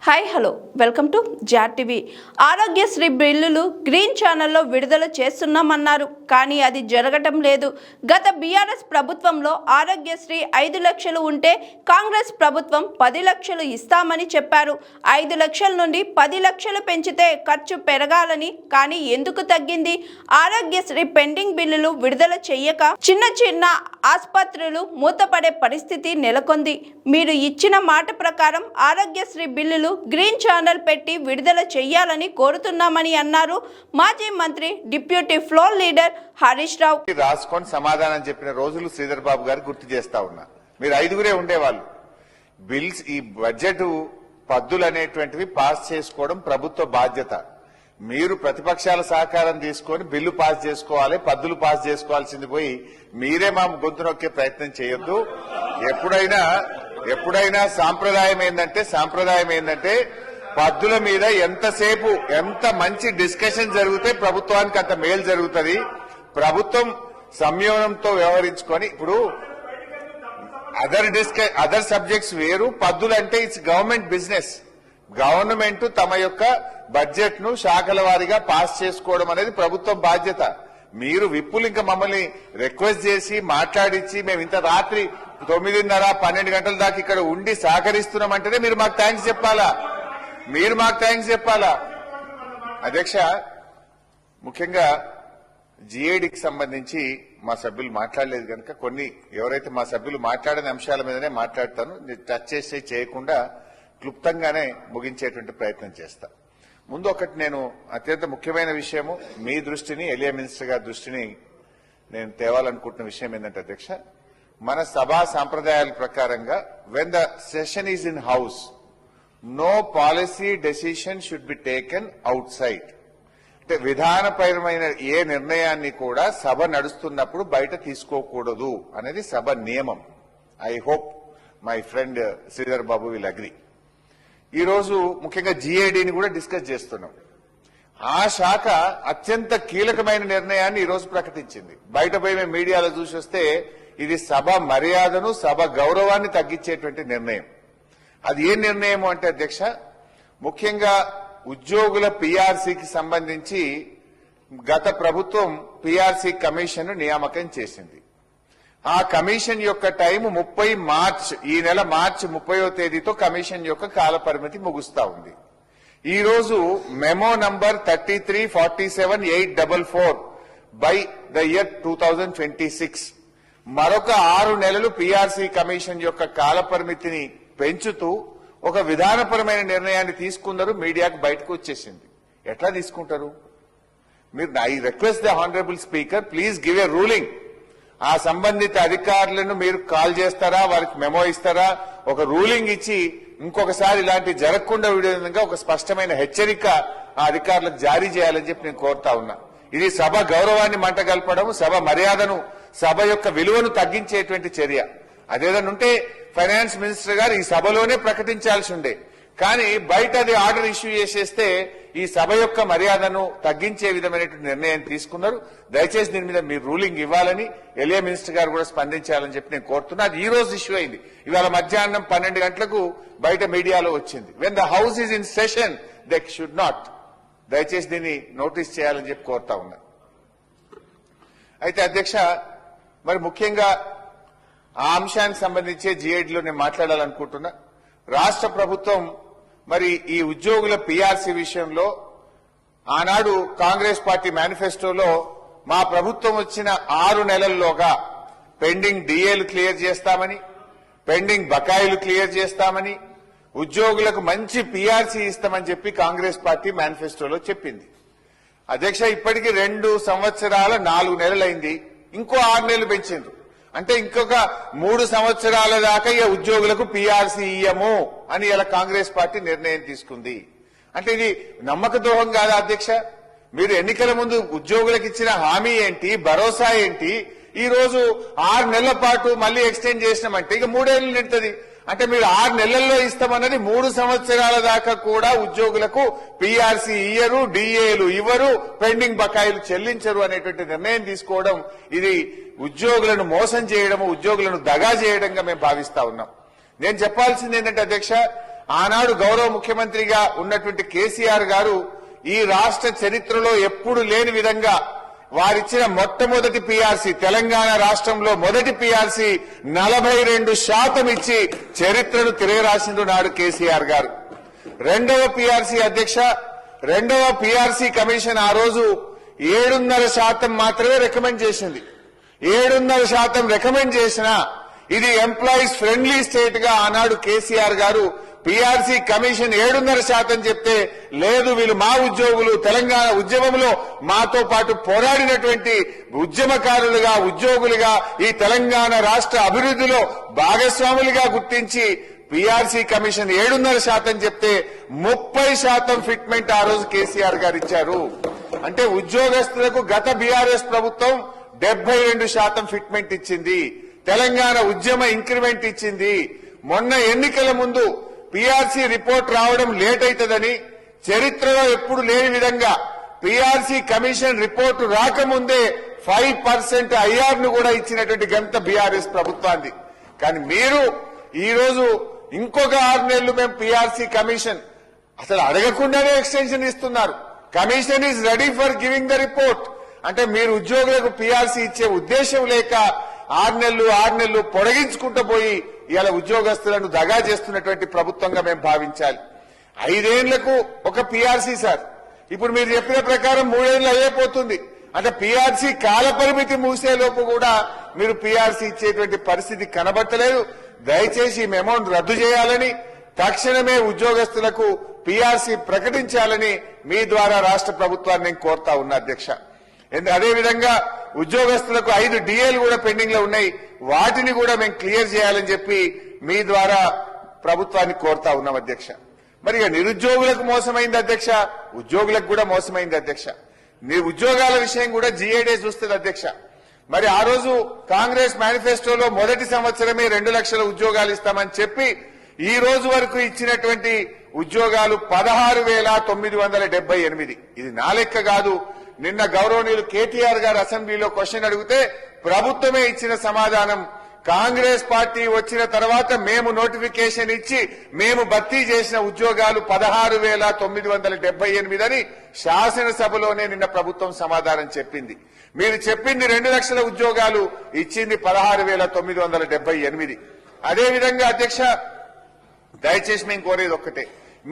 Hi hello welcome to Jar TV. Aarogyasri బిల్లులు green ఛానల్లో విడుదల చేస్తున్నామన్నారు, కానీ అది జరగటం లేదు. గత బీఆర్ఎస్ ప్రభుత్వంలో ఆరోగ్యశ్రీ 5 లక్షలు ఉంటే కాంగ్రెస్ ప్రభుత్వం 10 లక్షలు ఇస్తామని చెప్పారు. 5 లక్షల నుండి 10 లక్షలు పెంచితే ఖర్చు పెరగాలని, కానీ ఎందుకు తగ్గింది? ఆరోగ్యశ్రీ పెండింగ్ బిల్లులు విడుదల చేయక చిన్న చిన్న ఆసుపత్రులు మూతపడే పరిస్థితి నెలకొంది. మీరు ఇచ్చిన మాట ప్రకారం ఆరోగ్యశ్రీ బిల్లులు గ్రీన్ ఛానల్ పెట్టి విడుదల చేయాలని కోరుతున్నామని అన్నారు. మాజీ మంత్రి deputy floor leader Harish Rao. రాసుకొని సమాధానం చెప్పిన రోజులు శ్రీధర్ బాబు గారు గుర్తు చేస్తా ఉన్నా. మీరు 5గురే ఉండేవాళ్ళు. బిల్స్ ఈ బడ్జెట్ పద్దులు అనేటువంటివి పాస్ చేసుకోవడం ప్రభుత్వ బాధ్యత. మీరు ప్రతిపక్షాల సహకారం తీసుకొని బిల్లు పాస్ చేసుకోవాలి, పద్దులు పాస్ చేసుకోవాల్సింది పోయి మీరే మా గొంతు నొక్కే ప్రయత్నం చేయొద్దు. ఎప్పుడైనా సాంప్రదాయం ఏంటంటే పద్దుల మీద ఎంతసేపు ఎంత మంచి డిస్కషన్ జరిగితే ప్రభుత్వానికి అంత మేలు జరుగుతుంది. ప్రభుత్వం సంయమనంతో వ్యవహరించుకొని, ఇప్పుడు అదర్ సబ్జెక్ట్స్ వేరు, పద్దులు అంటే ఇట్స్ గవర్నమెంట్ బిజినెస్. గవర్నమెంట్ తమ యొక్క బడ్జెట్ ను శాఖల వారీగా పాస్ చేసుకోవడం అనేది ప్రభుత్వం బాధ్యత. మీరు విప్పులు ఇంకా మమ్మల్ని రిక్వెస్ట్ చేసి మాట్లాడించి మేము ఇంత రాత్రి 9:30-12 గంటల దాకా ఇక్కడ ఉండి సహకరిస్తున్నామంటేనే మీరు మాకు థ్యాంక్స్ చెప్పాలా. అధ్యక్ష, ముఖ్యంగా జిఏడికి సంబంధించి మా సభ్యులు మాట్లాడలేదు కనుక ఎవరైతే మా సభ్యులు మాట్లాడిన అంశాల మీదనే మాట్లాడతాను. టచ్ చేసి చేయకుండా క్లుప్తంగానే ముగించేటువంటి ప్రయత్నం చేస్తా. ముందు ఒకటి నేను అత్యంత ముఖ్యమైన విషయము మీ దృష్టిని, ఎలియా మినిస్టర్ గారి దృష్టిని నేను తేవాలనుకుంటున్న విషయం ఏంటంటే అధ్యక్ష, మన సభా సాంప్రదాయాల ప్రకారంగా when the session is in house, no policy decision should be taken outside. అంటే విధానపరమైన ఏ నిర్ణయాన్ని కూడా సభ నడుస్తున్నప్పుడు బయట తీసుకోకూడదు అనేది సభ నియమం. I hope my friend Sridhar Babu will agree. ఈ రోజు ముఖ్యంగా జిఏడిని కూడా డిస్కస్ చేస్తున్నాం. ఆ శాఖ అత్యంత కీలకమైన నిర్ణయాన్ని ఈ రోజు ప్రకటించింది. బయట పోయి మేము మీడియాలో చూసి వస్తే ఇది సభ మర్యాదను, సభ గౌరవాన్ని తగ్గించేటువంటి నిర్ణయం. అది ఏ నిర్ణయం అంటే అధ్యక్ష, ముఖ్యంగా ఉద్యోగుల పిఆర్సీకి సంబంధించి గత ప్రభుత్వం పిఆర్సీ కమిషన్ నియామకం చేసింది. ఆ కమిషన్ యొక్క టైం 30 మార్చ్, ఈ నెల మార్చి 30వ తేదీతో కమిషన్ యొక్క కాల పరిమితి ముగుస్తా ఉంది. ఈ రోజు memo number 3347-844 by the year 2026 మరొక 6 నెలలు పిఆర్సీ కమిషన్ యొక్క కాల పరిమితిని పెంచుతూ ఒక విధానపరమైన నిర్ణయాన్ని తీసుకున్నారు. మీడియాకు బయటకు వచ్చేసింది. ఎట్లా తీసుకుంటారు మీరు? I request the honourable speaker, please give a ruling. ఆ సంబంధిత అధికారులను మీరు కాల్ చేస్తారా, వారికి మెమో ఇస్తారా? ఒక రూలింగ్ ఇచ్చి ఇంకొకసారి ఇలాంటి జరగకుండా ఉండే విధంగా ఒక స్పష్టమైన హెచ్చరిక ఆ అధికారులకు జారీ చేయాలని చెప్పి నేను కోరుతా ఉన్నా. ఇది సభ గౌరవాన్ని మంటగల్పడం, సభ మర్యాదను, సభ యొక్క విలువను తగ్గించేటువంటి చర్య. అదేదన్నా ఉంటే ఫైనాన్స్ మినిస్టర్ గారు ఈ సభలోనే ప్రకటించాల్సి ఉండే, కానీ బయట అది ఆర్డర్ ఇష్యూ చేసేస్తే ఈ సభ యొక్క మర్యాదను తగ్గించే విధమైనటువంటి నిర్ణయం తీసుకున్నారు. దయచేసి దీని మీద మీరు రూలింగ్ ఇవ్వాలని, ఎలియా మినిస్టర్ గారు కూడా స్పందించాలని చెప్పి నేను కోరుతున్నా. అది ఈ రోజు ఇష్యూ అయింది. ఇవాళ మధ్యాహ్నం 12 గంటలకు బయట మీడియాలో వచ్చింది. When the house is in session they should not. దయచేసి దీన్ని నోటీస్ చేయాలని చెప్పి కోరుతా ఉన్నా. అయితే అధ్యక్ష, మరి ముఖ్యంగా ఆ అంశానికి సంబంధించి జిఏడిలో నేను మాట్లాడాలనుకుంటున్నా. రాష్ట్ర ప్రభుత్వం మరి ఈ ఉద్యోగుల పిఆర్సీ విషయంలో ఆనాడు కాంగ్రెస్ పార్టీ మేనిఫెస్టోలో మా ప్రభుత్వం వచ్చిన 6 నెలల్లోగా పెండింగ్ డిఏలు క్లియర్ చేస్తామని, పెండింగ్ బకాయిలు క్లియర్ చేస్తామని, ఉద్యోగులకు మంచి పిఆర్సీ ఇస్తామని చెప్పి కాంగ్రెస్ పార్టీ మేనిఫెస్టోలో చెప్పింది. అధ్యక్ష, ఇప్పటికీ 2 సంవత్సరాల 4 నెలలైంది. ఇంకో 6 నెలలు పెంచిండ్రు. అంటే ఇంకొక 3 సంవత్సరాల దాకా ఈ ఉద్యోగులకు పిఆర్సీ ఇయ్యము అని ఇలా కాంగ్రెస్ పార్టీ నిర్ణయం తీసుకుంది. అంటే ఇది నమ్మక ద్రోహం కాదా అధ్యక్ష? మీరు ఎన్నికల ముందు ఉద్యోగులకు ఇచ్చిన హామీ ఏంటి, భరోసా ఏంటి? ఈ రోజు 6 నెలల పాటు మళ్ళీ ఎక్స్టెండ్ చేసినామంటే ఇక 3 ఏళ్లు నిడుతుంది. అంటే మీరు 6 నెలల్లో ఇస్తామన్నది 3 సంవత్సరాల దాకా కూడా ఉద్యోగులకు పిఆర్సీ ఇయ్యరు, డిఏలు ఇవ్వరు, పెండింగ్ బకాయిలు చెల్లించరు అనేటువంటి నిర్ణయం తీసుకోవడం ఇది ఉద్యోగులను మోసం చేయడము, ఉద్యోగులను దగా చేయడంగా మేము భావిస్తా ఉన్నాం. నేను చెప్పాల్సింది ఏంటంటే అధ్యక్ష, ఆనాడు గౌరవ ముఖ్యమంత్రిగా ఉన్నటువంటి కేసీఆర్ గారు ఈ రాష్ట్ర చరిత్రలో ఎప్పుడు లేని విధంగా వారిచ్చిన మొట్టమొదటి పీఆర్సీ, తెలంగాణ రాష్ట్రంలో మొదటి పీఆర్సీ 42% ఇచ్చి చరిత్రను తిరగరాసిండు నాడు కేసీఆర్ గారు. రెండవ పీఆర్సీ అధ్యక్ష, రెండవ పీఆర్సీ కమిషన్ ఆ రోజు 7.5% మాత్రమే రికమెండ్ చేసింది. 7.5% రికమెండ్ చేసినా ఇది ఎంప్లాయీస్ ఫ్రెండ్లీ స్టేట్ గా ఆనాడు కేసీఆర్ గారు పీఆర్సీ కమిషన్ 7.5% చెప్తే లేదు, వీళ్ళు మా ఉద్యోగులు, తెలంగాణ ఉద్యమంలో మాతో పాటు పోరాడినటువంటి ఉద్యమకారులుగా, ఉద్యోగులుగా, ఈ తెలంగాణ రాష్ట్ర అభివృద్ధిలో భాగస్వాములుగా గుర్తించి పీఆర్సీ కమిషన్ 7.5% చెప్తే 30% ఫిట్మెంట్ ఆ రోజు కేసీఆర్ గారు ఇచ్చారు. అంటే ఉద్యోగస్తులకు గత బీఆర్ఎస్ ప్రభుత్వం 72% ఫిట్మెంట్ ఇచ్చింది. తెలంగాణ ఉద్యమ ఇంక్రిమెంట్ ఇచ్చింది. మొన్న ఎన్నికల ముందు పీఆర్సీ రిపోర్ట్ రావడం లేట్ అవుతుందని చరిత్రలో ఎప్పుడు లేని విధంగా పీఆర్సీ కమిషన్ రిపోర్టు రాకముందే 5% ఐఆర్ ను కూడా ఇచ్చినటువంటి ఘనత బీఆర్ఎస్ ప్రభుత్వాన్ని. కానీ మీరు ఈ రోజు ఇంకొక 6 నెలలు మేము పీఆర్సీ కమిషన్ అసలు అడగకుండానే ఎక్స్టెన్షన్ ఇస్తున్నారు. Commission is ready for giving the report. అంటే మీరు ఉద్యోగులకు పీఆర్సీ ఇచ్చే ఉద్దేశం లేక 6 నెలలు పొడిగించుకుంటూ పోయి ఇలా ఉద్యోగస్తులను దగా చేస్తున్నటువంటి ప్రభుత్వంగా మేము భావించాలి. 5 ఏళ్లకు ఒక పీఆర్సీ సార్, ఇప్పుడు మీరు చెప్పిన ప్రకారం 3 ఏళ్లు అయిపోతుంది. అంటే పీఆర్సీ కాల పరిమితి మూసేలోపు కూడా మీరు పీఆర్సీ ఇచ్చేటువంటి పరిస్థితి కనబట్టలేదు. దయచేసి ఈ అమౌంట్ రద్దు చేయాలని, తక్షణమే ఉద్యోగస్తులకు పీఆర్సీ ప్రకటించాలని మీ ద్వారా రాష్ట్ర ప్రభుత్వాన్ని నేను కోరుతా ఉన్నా అధ్యక్ష. అదేవిధంగా ఉద్యోగస్తులకు 5 డిఏలు కూడా పెండింగ్ లో ఉన్నాయి, వాటిని కూడా మేము క్లియర్ చేయాలని చెప్పి మీ ద్వారా ప్రభుత్వాన్ని కోరుతా ఉన్నాం అధ్యక్ష. మరి నిరుద్యోగులకు మోసమైంది అధ్యక్ష, ఉద్యోగులకు కూడా మోసమైంది అధ్యక్ష. ఉద్యోగాల విషయం కూడా జీఏడీ చూస్తుంది అధ్యక్ష. మరి ఆ రోజు కాంగ్రెస్ మేనిఫెస్టోలో మొదటి సంవత్సరమే 2 లక్షల ఉద్యోగాలు ఇస్తామని చెప్పి ఈ రోజు వరకు ఇచ్చినటువంటి ఉద్యోగాలు 16,978. ఇది నా లెక్క కాదు. నిన్న గౌరవనీయులు కేటీఆర్ గారు అసెంబ్లీలో క్వశ్చన్ అడిగితే ప్రభుత్వమే ఇచ్చిన సమాధానం, కాంగ్రెస్ పార్టీ వచ్చిన తర్వాత మేము నోటిఫికేషన్ ఇచ్చి మేము భర్తీ చేసిన ఉద్యోగాలు 16,978 అని శాసనసభలోనే నిన్న ప్రభుత్వం సమాధానం చెప్పింది. మీరు చెప్పింది 2 లక్షల ఉద్యోగాలు, ఇచ్చింది 16,978. అదేవిధంగా అధ్యక్ష, దయచేసి మేము కోరేది ఒక్కటే,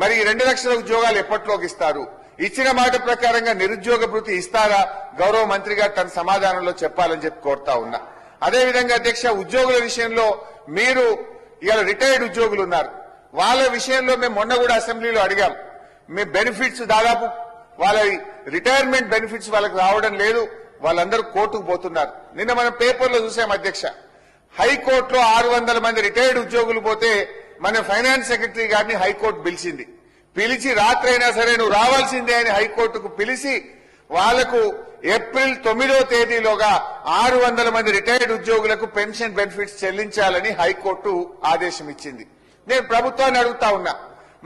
మరి 2 లక్షల ఉద్యోగాలు ఎప్పట్లోకి ఇస్తారు? ఇచ్చిన మాట ప్రకారంగా నిరుద్యోగ భృతి ఇస్తారా? గౌరవ మంత్రి గారు తన సమాధానంలో చెప్పాలని చెప్పి కోరుతా ఉన్నా. అదేవిధంగా అధ్యక్ష, ఉద్యోగుల విషయంలో మీరు ఇవాళ రిటైర్డ్ ఉద్యోగులు ఉన్నారు, వాళ్ళ విషయంలో మేము మొన్న కూడా అసెంబ్లీలో అడిగాం. మీ బెనిఫిట్స్ దాదాపు వాళ్ళ రిటైర్మెంట్ బెనిఫిట్స్ వాళ్ళకి రావడం లేదు, వాళ్ళందరూ కోర్టుకు పోతున్నారు. నిన్న మనం పేపర్లో చూసాం అధ్యక్ష, హైకోర్టులో 600 మంది రిటైర్డ్ ఉద్యోగులు పోతే మన ఫైనాన్స్ సెక్రటరీ గారిని హైకోర్టు పిలిచి రాత్రైనా సరే నువ్వు రావాల్సిందే అని హైకోర్టుకు పిలిచి వాళ్లకు ఏప్రిల్ 9వ తేదీలోగా 600 మంది రిటైర్డ్ ఉద్యోగులకు పెన్షన్ బెనిఫిట్స్ చెల్లించాలని హైకోర్టు ఆదేశం ఇచ్చింది. నేను ప్రభుత్వాన్ని అడుగుతా ఉన్నా,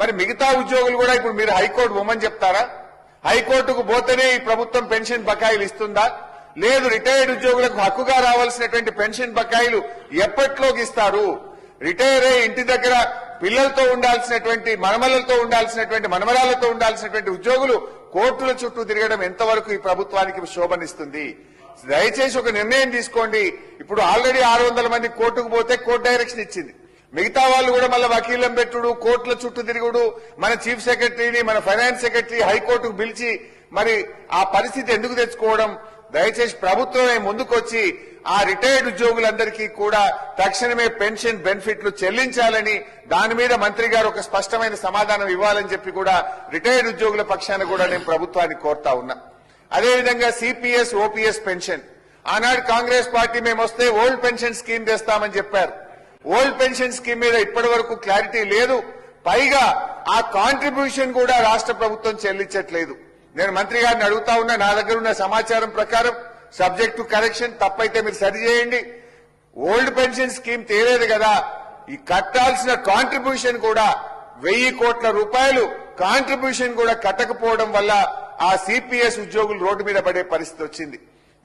మరి మిగతా ఉద్యోగులు కూడా ఇప్పుడు మీరు హైకోర్టు పోమని చెప్తారా? హైకోర్టుకు పోతేనే ఈ ప్రభుత్వం పెన్షన్ బకాయిలు ఇస్తుందా? లేదు, రిటైర్డ్ ఉద్యోగులకు హక్కుగా రావాల్సినటువంటి పెన్షన్ బకాయిలు ఎప్పట్లోకి ఇస్తారు? రిటైర్ అయ్యి ఇంటి దగ్గర పిల్లలతో ఉండాల్సినటువంటి, మనమలతో ఉండాల్సినటువంటి, మనమరాలతో ఉండాల్సినటువంటి ఉద్యోగులు కోర్టుల చుట్టూ తిరగడం ఎంతవరకు ఈ ప్రభుత్వానికి శోభనిస్తుంది? దయచేసి ఒక నిర్ణయం తీసుకోండి. ఇప్పుడు ఆల్రెడీ 600 మంది కోర్టుకు పోతే కోర్టు డైరెక్షన్ ఇచ్చింది. మిగతా వాళ్ళు కూడా మళ్ళీ వకీలం పెట్టుడు, కోర్టుల చుట్టూ తిరుగుడు, మన చీఫ్ సెక్రటరీని, మన ఫైనాన్స్ సెక్రటరీ హైకోర్టుకు పిలిచి మరి ఆ పరిస్థితి ఎందుకు తెచ్చుకోవడం? దయచేసి ప్రభుత్వమే ముందుకొచ్చి ఆ రిటైర్డ్ ఉద్యోగులందరికీ కూడా తక్షణమే పెన్షన్ బెనిఫిట్లు చెల్లించాలని, దాని మీద మంత్రి గారు ఒక స్పష్టమైన సమాధానం ఇవ్వాలని చెప్పి కూడా రిటైర్డ్ ఉద్యోగుల పక్షాన కూడా నేను ప్రభుత్వాన్ని కోరుతా ఉన్నా. అదేవిధంగా సిపిఎస్, ఓపీఎస్ పెన్షన్, ఆనాడు కాంగ్రెస్ పార్టీ మేము వస్తే ఓల్డ్ పెన్షన్ స్కీమ్ తెస్తామని చెప్పారు. ఓల్డ్ పెన్షన్ స్కీమ్ మీద ఇప్పటి వరకు క్లారిటీ లేదు. పైగా ఆ కాంట్రిబ్యూషన్ కూడా రాష్ట్ర ప్రభుత్వం చెల్లించట్లేదు. నేను మంత్రి గారిని అడుగుతా ఉన్నా, నా దగ్గర ఉన్న సమాచారం ప్రకారం సబ్జెక్ట్ టు కరెక్షన్, తప్పైతే మీరు సరిచేయండి. ఓల్డ్ పెన్షన్ స్కీమ్ తేలేదు కదా, ఈ కట్టాల్సిన కాంట్రిబ్యూషన్ కూడా 1000 కోట్ల రూపాయలు కాంట్రిబ్యూషన్ కూడా కట్టకపోవడం వల్ల ఆ సిపిఎస్ ఉద్యోగులు రోడ్డు మీద పడే పరిస్థితి వచ్చింది.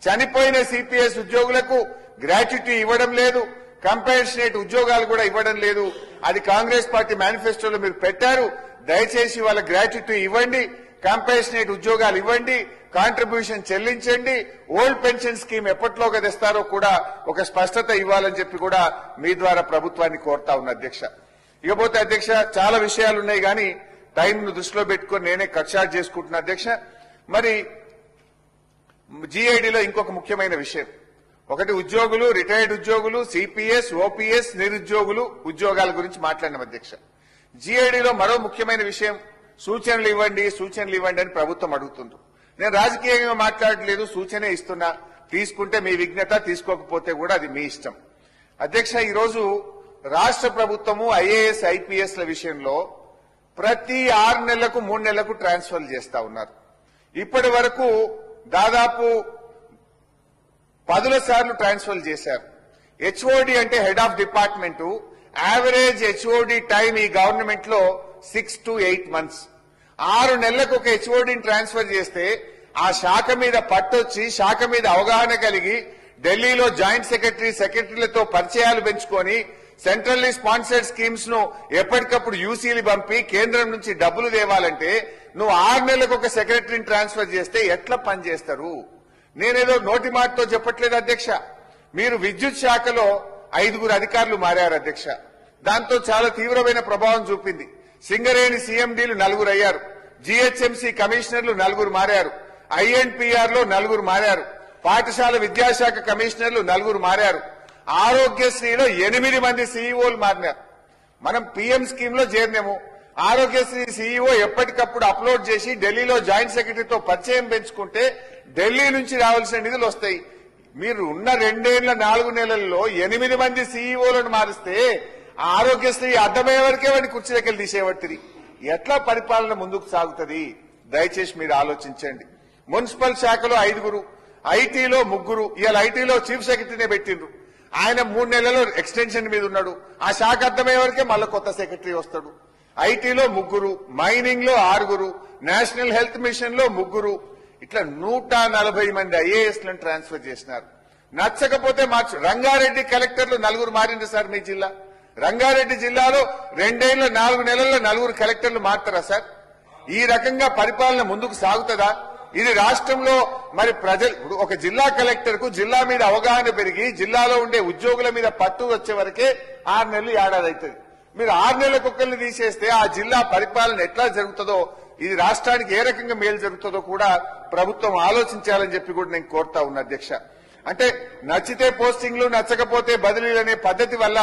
చనిపోయిన సిపిఎస్ ఉద్యోగులకు గ్రాట్యుటీ ఇవ్వడం లేదు, కంపాషనేట్ ఉద్యోగాలు కూడా ఇవ్వడం లేదు. అది కాంగ్రెస్ పార్టీ మేనిఫెస్టోలో మీరు పెట్టారు. దయచేసి వాళ్ళ గ్రాట్యుటీ ఇవ్వండి, కంపాషనేట్ ఉద్యోగాలు ఇవ్వండి, కాంట్రిబ్యూషన్ చెల్లించండి. ఓల్డ్ పెన్షన్ స్కీమ్ ఎప్పట్లోగా తెస్తారో కూడా ఒక స్పష్టత ఇవ్వాలని చెప్పి కూడా మీ ద్వారా ప్రభుత్వాన్ని కోరుతా ఉన్నా అధ్యక్ష. ఇకపోతే అధ్యక్ష చాలా విషయాలు ఉన్నాయి కానీ టైంను దృష్టిలో పెట్టుకుని నేనే కట్ షార్ట్ చేసుకుంటున్నా అధ్యక్ష. మరి జీఐడీలో ఇంకొక ముఖ్యమైన విషయం, ఒకటి ఉద్యోగులు, రిటైర్డ్ ఉద్యోగులు, సిపిఎస్, ఓపీఎస్, నిరుద్యోగులు ఉద్యోగాల గురించి మాట్లాడినాం అధ్యక్ష. జీఐడీలో మరో ముఖ్యమైన విషయం, సూచనలు ఇవ్వండి అని ప్రభుత్వం అడుగుతుంది. నేను రాజకీయంగా మాట్లాడలేదు, సూచనే ఇస్తున్నా. తీసుకుంటే మీ విజ్ఞత, తీసుకోకపోతే కూడా అది మీ ఇష్టం అధ్యక్ష. ఈరోజు రాష్ట్ర ప్రభుత్వము ఐఏఎస్, ఐపీఎస్ల విషయంలో ప్రతి 6 నెలలకు 3 నెలలకు ట్రాన్స్ఫర్లు చేస్తా ఉన్నారు. ఇప్పటి వరకు దాదాపు 10 సార్లు ట్రాన్స్ఫర్ చేశారు. హెచ్ఓడి అంటే head of department, average HOD time ఈ గవర్నమెంట్ లో 6 to 8 months. 6 నెలలకు ఒక హెచ్ఓడిని ట్రాన్స్ఫర్ చేస్తే ఆ శాఖ మీద పట్టొచ్చి, శాఖ మీద అవగాహన కలిగి, ఢిల్లీలో జాయింట్ సెక్రటరీలతో పరిచయాలు పెంచుకొని, సెంట్రల్లీ స్పాన్సర్డ్ స్కీమ్స్ ను ఎప్పటికప్పుడు యూసీలు పంపి కేంద్రం నుంచి డబ్బులు తేవాలంటే నువ్వు 6 నెలలకు ఒక సెక్రటరీని ట్రాన్స్ఫర్ చేస్తే ఎట్లా పనిచేస్తారు? నేనేదో నోటి మాటతో చెప్పట్లేదు అధ్యక్ష. మీరు విద్యుత్ శాఖలో 5 అధికారులు మారారు అధ్యక్ష. దాంతో చాలా తీవ్రమైన ప్రభావం చూపింది. సింగరేణి సీఎండీలు 4 అయ్యారు, జీహెచ్ఎంసీ కమిషనర్లు 4 మారారు, ఐఎన్పిఆర్ లో 4 మారారు, పాఠశాల విద్యాశాఖ కమిషనర్లు 4 మారారు, ఆరోగ్యశ్రీలో 8 మంది సీఈఓలు మారినారు. మనం పీఎం స్కీమ్ లో చేరినాము. ఆరోగ్యశ్రీ సీఈఓ ఎప్పటికప్పుడు అప్లోడ్ చేసి ఢిల్లీలో జాయింట్ సెక్రటరీతో పరిచయం పెంచుకుంటే ఢిల్లీ నుంచి రావాల్సిన నిధులు వస్తాయి. మీరు ఉన్న 2 ఏళ్ల 4 నెలల్లో 8 మంది సీఈఓలను మారిస్తే ఆరోగ్యశ్రీ అర్థమయ్యే వరకే వాడిని కుర్చీలకెళ్ళి తీసేవట్టిది. ఎట్లా పరిపాలన ముందుకు సాగుతుంది? దయచేసి మీరు ఆలోచించండి. మున్సిపల్ శాఖలో 5, ఐటీలో 3. ఇవాళ ఐటీలో చీఫ్ సెక్రటరీనే పెట్టిండ్రు. ఆయన 3 నెలల్లో ఎక్స్టెన్షన్ మీద ఉన్నాడు. ఆ శాఖ అర్థమయ్యే వరకే మళ్ళీ కొత్త సెక్రటరీ వస్తాడు. ఐటీలో 3, మైనింగ్ లో 6, నేషనల్ హెల్త్ మిషన్ లో 3, ఇట్లా 140 మంది ఐఏఎస్లను ట్రాన్స్ఫర్ చేసినారు. నచ్చకపోతే మార్చు. రంగారెడ్డి కలెక్టర్లు 4 మారింది సార్ మీ జిల్లా. రంగారెడ్డి జిల్లాలో 2 ఏళ్ల 4 నెలల్లో 4 కలెక్టర్లు మారుతారా సార్? ఈ రకంగా పరిపాలన ముందుకు సాగుతుందా? ఇది రాష్ట్రంలో మరి ప్రజలు, ఒక జిల్లా కలెక్టర్ కు జిల్లా మీద అవగాహన పెరిగి జిల్లాలో ఉండే ఉద్యోగుల మీద పట్టు వచ్చే వరకే 6 నెలలు, ఏడాది అవుతుంది. మీరు 6 నెలలకు ఒక్కరిని తీసేస్తే ఆ జిల్లా పరిపాలన ఎట్లా జరుగుతుందో, ఇది రాష్ట్రానికి ఏ రకంగా మేలు జరుగుతుందో కూడా ప్రభుత్వం ఆలోచించాలని చెప్పి కూడా నేను కోరుతా ఉన్నా అధ్యక్ష. అంటే నచ్చితే పోస్టింగ్లు, నచ్చకపోతే బదిలీలు అనే పద్ధతి వల్ల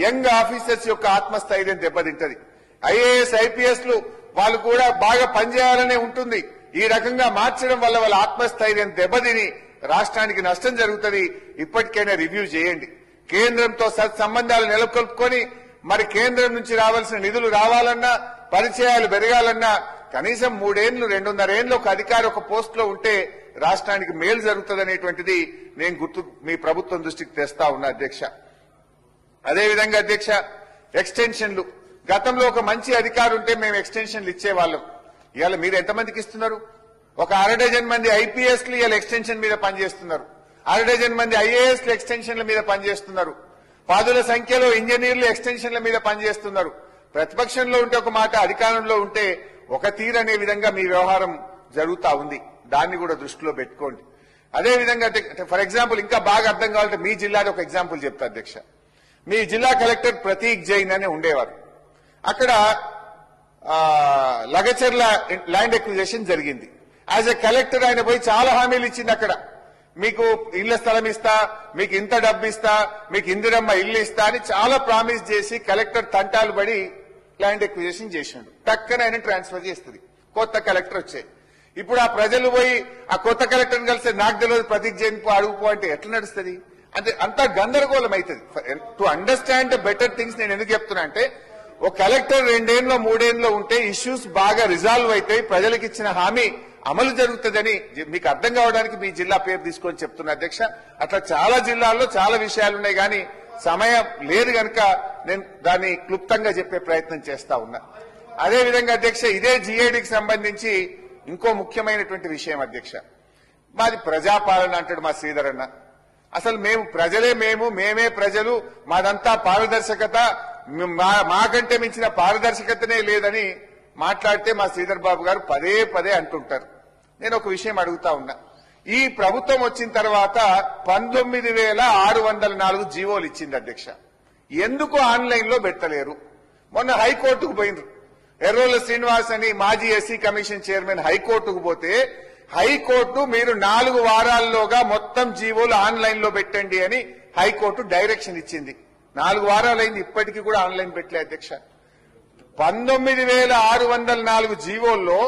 యంగ్ ఆఫీసర్స్ యొక్క ఆత్మస్థైర్యం దెబ్బతింటది. ఐఏఎస్, ఐపీఎస్లు వాళ్ళు కూడా బాగా పనిచేయాలనే ఉంటుంది. ఈ రకంగా మార్చడం వల్ల వాళ్ళ ఆత్మస్థైర్యం దెబ్బతిని రాష్ట్రానికి నష్టం జరుగుతుంది. ఇప్పటికైనా రివ్యూ చేయండి. కేంద్రంతో సత్సంబంధాలు నెలకొల్పుకొని మరి కేంద్రం నుంచి రావాల్సిన నిధులు రావాలన్నా, పరిచయాలు పెరగాలన్నా కనీసం 3 ఏళ్లు, 2.5 ఏళ్లు ఒక అధికారి ఒక పోస్ట్ లో ఉంటే రాష్ట్రానికి మేలు జరుగుతుంది అనేటువంటిది నేను మీ ప్రభుత్వం దృష్టికి తెస్తా ఉన్నా అధ్యక్ష. అదేవిధంగా అధ్యక్ష, ఎక్స్టెన్షన్లు. గతంలో ఒక మంచి అధికారి ఉంటే మేము ఎక్స్టెన్షన్లు ఇచ్చేవాళ్ళం. ఇవాళ మీరు ఎంతమందికి ఇస్తున్నారు? ఒక 6 డజన్ మంది ఐపీఎస్లు ఇవాళ ఎక్స్టెన్షన్ మీద పనిచేస్తున్నారు. 6 డజన్ మంది ఐఏఎస్లు ఎక్స్టెన్షన్ల మీద పనిచేస్తున్నారు. 10ల సంఖ్యలో ఇంజనీర్లు ఎక్స్టెన్షన్ల మీద పనిచేస్తున్నారు. ప్రతిపక్షంలో ఉంటే ఒక మాట, అధికారంలో ఉంటే ఒక తీరనే విధంగా మీ వ్యవహారం జరుగుతా ఉంది. దాన్ని కూడా దృష్టిలో పెట్టుకోండి. అదేవిధంగా ఫర్ ఎగ్జాంపుల్ ఇంకా బాగా అర్థం కావాలంటే మీ జిల్లాలో ఒక ఎగ్జాంపుల్ చెప్తా అధ్యక్ష. మీ జిల్లా కలెక్టర్ ప్రతీక్ జైన్ అని ఉండేవారు. అక్కడ లగచర్ల ల్యాండ్ ఎక్విజిషన్ జరిగింది. యాజ్ ఎ కలెక్టర్ ఆయన పోయి చాలా హామీలు ఇచ్చింది. అక్కడ మీకు ఇళ్ల స్థలం ఇస్తా, మీకు ఇంత డబ్బు ఇస్తా, మీకు ఇందిరమ్మ ఇల్లు ఇస్తా అని చాలా ప్రామిస్ చేసి కలెక్టర్ తంటాలు పడి ల్యాండ్ ఎక్విజిషన్ చేసిండు. టక్కన ఆయన ట్రాన్స్ఫర్ చేస్తుంది. కొత్త కలెక్టర్ వచ్చాయి. ఇప్పుడు ఆ ప్రజలు పోయి ఆ కొత్త కలెక్టర్ని కలిసి నాకు తెలియదు ప్రతీక్ జైన్ అడుగుపో అంటే ఎట్లా నడుస్తుంది? అంటే అంతా గందరగోళం అవుతుంది. To understand the better things నేను ఎందుకు చెప్తున్నా అంటే, ఒక కలెక్టర్ 2 ఏళ్ళలో 3 ఏళ్ళలో ఉంటే ఇష్యూస్ బాగా రిజాల్వ్ అవుతాయి, ప్రజలకు ఇచ్చిన హామీ అమలు జరుగుతుందని మీకు అర్థం కావడానికి మీ జిల్లా పేరు తీసుకొని చెప్తున్నా అధ్యక్ష. అట్లా చాలా జిల్లాల్లో చాలా విషయాలున్నాయి కానీ సమయం లేదు కనుక నేను దాన్ని క్లుప్తంగా చెప్పే ప్రయత్నం చేస్తా ఉన్నా. అదేవిధంగా అధ్యక్ష, ఇదే జీఏడీకి సంబంధించి ఇంకో ముఖ్యమైనటువంటి విషయం అధ్యక్ష. మాది ప్రజాపాలన అంటాడు మా శ్రీధర్ అన్న. అసలు మేము ప్రజలే మేమే ప్రజలు, మాదంతా పారదర్శకత, మాకంటే మించిన పారదర్శకతనే లేదని మాట్లాడితే మా శ్రీధర్ బాబు గారు పదే పదే అంటుంటారు. నేను ఒక విషయం అడుగుతా ఉన్నా. ఈ ప్రభుత్వం వచ్చిన తర్వాత 19,604 జీవోలు ఇచ్చింది అధ్యక్ష. ఎందుకు ఆన్లైన్ లో పెట్టలేరు? మొన్న హైకోర్టుకు పోయినరు. ఎర్రోల శ్రీనివాస్ అని మాజీ ఎస్సీ కమిషన్ చైర్మన్ హైకోర్టుకు పోతే హైకోర్టు మీరు 4 వారాల్లోగా మొత్తం జీవోలు ఆన్లైన్ లో పెట్టండి అని హైకోర్టు డైరెక్షన్ ఇచ్చింది. 4 వారాలైంది, ఇప్పటికీ కూడా ఆన్లైన్ పెట్టలే అధ్యక్ష. 19,604 జీవోల్లో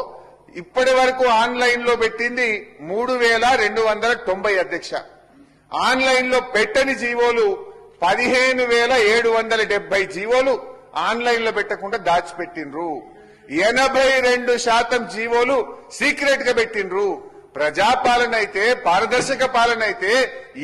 ఇప్పటి వరకు ఆన్లైన్ లో పెట్టింది 3,290 అధ్యక్ష. ఆన్లైన్ లో పెట్టని జీవోలు 15,770 జీవోలు ఆన్లైన్ లో పెట్టకుండా దాచిపెట్టిండ్రు. 82% జీవోలు సీక్రెట్ గా పెట్టిండ్రు. ప్రజాపాలన అయితే, పారదర్శక పాలన అయితే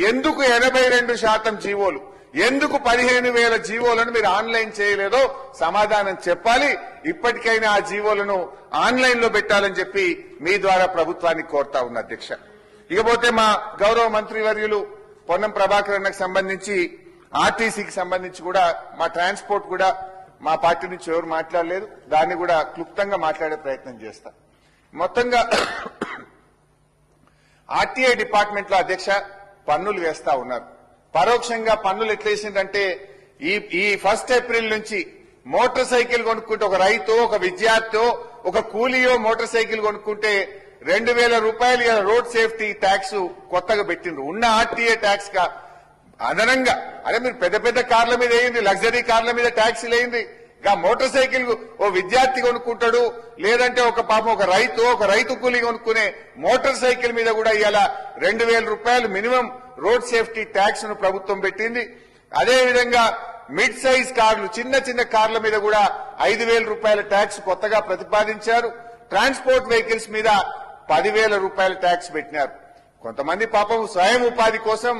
ఎందుకు 82% జీవోలు, ఎందుకు 15,000 జీవోలను మీరు ఆన్లైన్ చేయలేదో సమాధానం చెప్పాలి. ఇప్పటికైనా ఆ జీవోలను ఆన్లైన్ లో పెట్టాలని చెప్పి మీ ద్వారా ప్రభుత్వాన్ని కోరుతా ఉన్న అధ్యక్ష. ఇకపోతే మా గౌరవ మంత్రివర్యులు పొన్నం ప్రభాకర్ అన్నకు సంబంధించి ఆర్టీసీకి సంబంధించి కూడా, మా ట్రాన్స్పోర్ట్ కూడా మా పార్టీ నుంచి ఎవరు మాట్లాడలేదు. దాన్ని కూడా క్లుప్తంగా మాట్లాడే ప్రయత్నం చేస్తా. మొత్తంగా ఆర్టీఐ డిపార్ట్మెంట్ లో అధ్యక్ష పన్నులు వేస్తా ఉన్నారు. పరోక్షంగా పన్నులు ఎట్లేసిందంటే ఈ 1 ఏప్రిల్ నుంచి మోటార్ సైకిల్ కొనుక్కుంటే, ఒక రైతు, ఒక విద్యార్థి, ఒక కూలీయో మోటార్ సైకిల్ కొనుక్కుంటే 2,000 రూపాయలు రోడ్ సేఫ్టీ ట్యాక్స్ కొత్తగా పెట్టిండ్రు. ఉన్న ఆర్టీఏ ట్యాక్స్ గా అదనంగా, అదే మీరు పెద్ద పెద్ద కార్ల మీద వేయండి, లగ్జరీ కార్ల మీద ట్యాక్స్ వేయండి. మోటార్ సైకిల్ ఓ విద్యార్థి కొనుక్కుంటాడు, లేదంటే ఒక పాపం ఒక రైతు కూలీ కొనుక్కునే మోటార్ సైకిల్ మీద కూడా ఇవాళ 2,000 రూపాయలు మినిమం రోడ్ సేఫ్టీ ట్యాక్స్ ను ప్రభుత్వం పెట్టింది. అదేవిధంగా మిడ్ సైజ్ కార్లు, చిన్న చిన్న కార్ల మీద కూడా 5,000 రూపాయల ట్యాక్స్ కొత్తగా ప్రతిపాదించారు. ట్రాన్స్పోర్ట్ వెహికల్స్ మీద 10,000 రూపాయల ట్యాక్స్ పెట్టినారు. కొంతమంది పాపం స్వయం ఉపాధి కోసం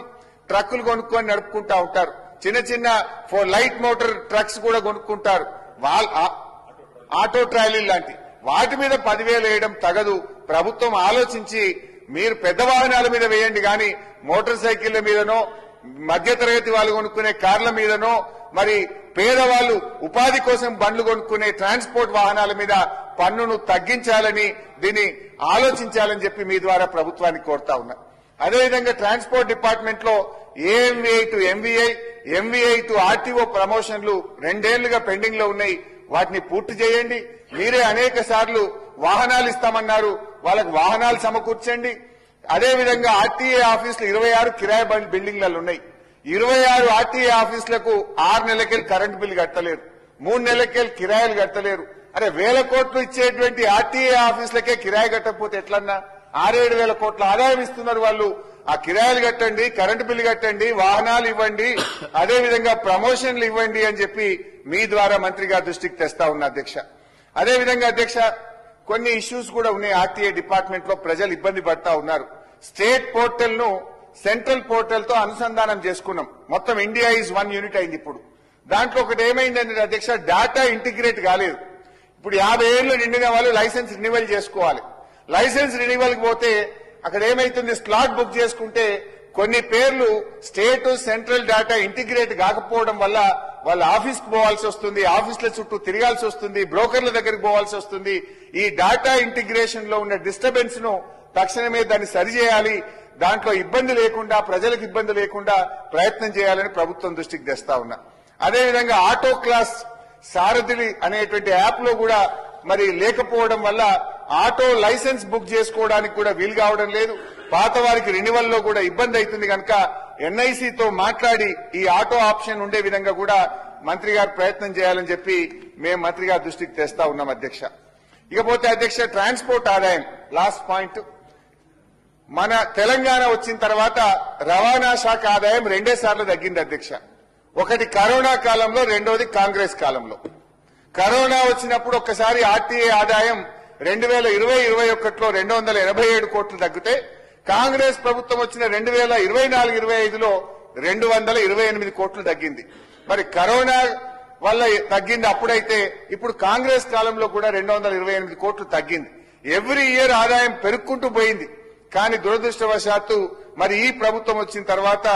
ట్రక్కులు కొనుక్కొని నడుపుకుంటా ఉంటారు. చిన్న చిన్న లైట్ మోటార్ ట్రక్స్ కూడా కొనుక్కుంటారు. ఆటో ట్రాలీ లాంటి వాటి మీద 10,000 వేయడం తగదు. ప్రభుత్వం ఆలోచించి మీరు పెద్ద వాహనాల మీద వేయండి, కానీ మోటార్ సైకిళ్ల మీదనో, మధ్యతరగతి వాళ్ళు కొనుక్కునే కార్ల మీదనో, మరి పేదవాళ్లు ఉపాధి కోసం బండ్లు కొనుక్కునే ట్రాన్స్పోర్ట్ వాహనాల మీద పన్నును తగ్గించాలని, దీన్ని ఆలోచించాలని చెప్పి మీ ద్వారా ప్రభుత్వాన్ని కోరుతా ఉన్నా. అదేవిధంగా ట్రాన్స్పోర్ట్ డిపార్ట్మెంట్ లో AMVI to MVI, MVI to RTO ప్రమోషన్లు 2 ఏళ్లుగా పెండింగ్ లో ఉన్నాయి. వాటిని పూర్తి చేయండి. మీరే అనేక సార్లు వాహనాలు ఇస్తామన్నారు, వాళ్ళకు వాహనాలు సమకూర్చండి. అదేవిధంగా ఆర్టీఏ ఆఫీసులు 26 కిరాయి బిల్డింగ్లలో ఉన్నాయి. 26 ఆర్టీఏ ఆఫీసులకు 6 నెలలకెళ్ళి కరెంటు బిల్లు కట్టలేరు, 3 నెలలకెళ్ళి కిరాయిలు కట్టలేరు. అరే 1,000 కోట్లు ఇచ్చేటువంటి ఆర్టీఏ ఆఫీసులకే కిరాయి కట్టకపోతే ఎట్లన్నా? 6-7 వేల కోట్ల ఆదాయం ఇస్తున్నారు వాళ్ళు. ఆ కిరాయిలు కట్టండి, కరెంటు బిల్లు కట్టండి, వాహనాలు ఇవ్వండి, అదేవిధంగా ప్రమోషన్లు ఇవ్వండి అని చెప్పి మీ ద్వారా మంత్రి గారి దృష్టికి తెస్తా ఉన్నా అధ్యక్ష. అదేవిధంగా అధ్యక్ష, కొన్ని ఇష్యూస్ కూడా ఉన్నాయి. ఆర్టీఏ డిపార్ట్మెంట్ లో ప్రజలు ఇబ్బంది పడతా ఉన్నారు. స్టేట్ పోర్టల్ ను సెంట్రల్ పోర్టల్ తో అనుసంధానం చేసుకున్నాం. మొత్తం ఇండియా ఈజ్ 1 యూనిట్ అయింది. ఇప్పుడు దాంట్లో ఒకటి ఏమైందంటే అధ్యక్ష, డేటా ఇంటిగ్రేట్ కాలేదు. ఇప్పుడు 50 ఏళ్లు నిండిన వాళ్ళు లైసెన్స్ రెన్యువల్ చేసుకోవాలి. లైసెన్స్ రెన్యువల్ కి పోతే అక్కడ ఏమైతుంది, స్లాట్ బుక్ చేసుకుంటే కొన్ని పేర్లు స్టేట్ సెంట్రల్ డేటా ఇంటిగ్రేట్ కాకపోవడం వల్ల వాళ్ళ ఆఫీస్ కు పోవాల్సి వస్తుంది, ఆఫీసుల చుట్టూ తిరగాల్సి వస్తుంది, బ్రోకర్ల దగ్గరికి పోవాల్సి వస్తుంది. ఈ డేటా ఇంటిగ్రేషన్ లో ఉన్న డిస్టర్బెన్స్ ను తక్షణమే దాన్ని సరిచేయాలి. దాంట్లో ఇబ్బంది లేకుండా, ప్రజలకు ఇబ్బంది లేకుండా ప్రయత్నం చేయాలని ప్రభుత్వం దృష్టికి తెస్తా ఉన్నా. అదేవిధంగా ఆటో క్లాస్ సారథి అనేటువంటి యాప్ లో కూడా మరి లేకపోవడం వల్ల ఆటో లైసెన్స్ బుక్ చేసుకోవడానికి కూడా వీలు కావడం లేదు. పాత వారికి రెన్యువల్ లో కూడా ఇబ్బంది అవుతుంది కనుక ఎన్ఐసితో మాట్లాడి ఈ ఆటో ఆప్షన్ ఉండే విధంగా కూడా మంత్రి గారు ప్రయత్నం చేయాలని చెప్పి మేము మంత్రి గారి దృష్టికి తెస్తా ఉన్నాం అధ్యక్ష. ఇకపోతే అధ్యక్ష, ట్రాన్స్పోర్ట్ ఆదాయం లాస్ట్ పాయింట్. మన తెలంగాణ వచ్చిన తర్వాత రవాణా శాఖ ఆదాయం 2 సార్లు తగ్గింది అధ్యక్ష. ఒకటి కరోనా కాలంలో, రెండోది కాంగ్రెస్ కాలంలో. కరోనా వచ్చినప్పుడు ఒక్కసారి ఆర్టీఏ ఆదాయం 2020-21లో 287 కోట్లు తగ్గితే, కాంగ్రెస్ ప్రభుత్వం వచ్చిన 2024-25లో 228 కోట్లు తగ్గింది. మరి కరోనా వల్ల తగ్గింది అప్పుడైతే, ఇప్పుడు కాంగ్రెస్ కాలంలో కూడా 228 కోట్లు తగ్గింది. ఎవ్రీ ఇయర్ ఆదాయం పెరుక్కుంటూ పోయింది. కానీ దురదృష్టవశాత్తు మరి ఈ ప్రభుత్వం వచ్చిన తర్వాత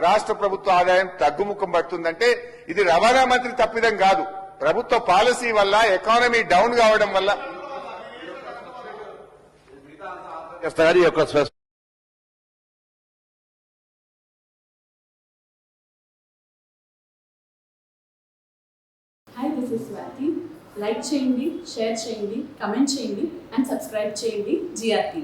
రాష్ట్ర ప్రభుత్వ ఆదాయం తగ్గుముఖం పడుతుందంటే ఇది రవాణా మంత్రి తప్పిదం కాదు, ప్రభుత్వ పాలసీ వల్ల ఎకానమీ డౌన్ కావడం వల్ల. Hi, this is Swathi. Like చేయండి, షేర్ చేయండి, కమెంట్ చేయండి అండ్ సబ్స్క్రైబ్ చేయండి GRTV.